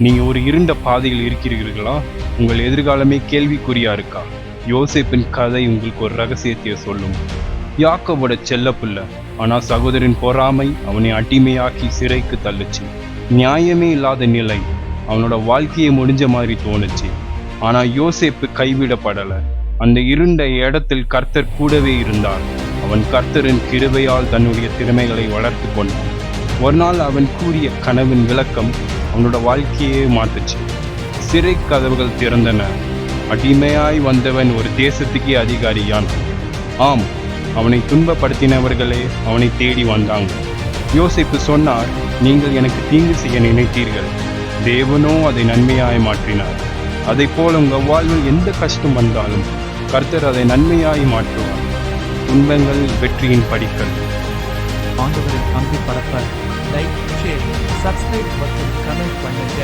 நீங்க ஒரு இருண்ட பாதையில் இருக்கிறீர்களா? உங்கள் எதிர்காலமே கேள்விக்குறியா இருக்கா? யோசேப்பின் கதை உங்களுக்கு ஒரு ரகசியத்தை சொல்லும். யாக்கோவோட செல்லப்புள்ள, ஆனா சகோதரன் பொறாமை அவனை அடிமையாக்கி சிறைக்கு தள்ளுச்சு. நியாயமே இல்லாத நிலை, அவனோட வாழ்க்கையை முடிஞ்ச மாதிரி தோணுச்சு. ஆனா யோசேப்பு கைவிடப்படல. அந்த இருண்ட இடத்தில் கர்த்தர் கூடவே இருந்தார். அவன் கர்த்தரின் கிருபையால் தன்னுடைய திறமைகளை வளர்த்து கொண்டான். ஒரு நாள் அவன் கூறிய கனவின் விளக்கம் அவனோட வாழ்க்கையே மாத்துச்சு. சிறை கதவுகள் திறந்தன. அடிமையாய் வந்தவன் ஒரு தேசத்துக்கே அதிகாரியான். ஆம், அவனை துன்பப்படுத்தினவர்களே அவனை தேடி வந்தாங்க. யோசேப்பு சொன்னார், நீங்கள் எனக்கு தீங்கு செய்ய நினைத்தீர்கள், தேவனோ அதை நன்மையாய் மாற்றினார். அதை போல உங்கள் வாழ்வில் எந்த கஷ்டம் வந்தாலும் கர்த்தர் அதை நன்மையாய் மாற்றுவார். துன்பங்கள் வெற்றியின் படிக்கல். ஆண்டவரின் அன்பு பரப்ப லைக், ஷேர், சப்ஸ்கிரைப் மற்றும் கமெண்ட் பண்ணுங்க.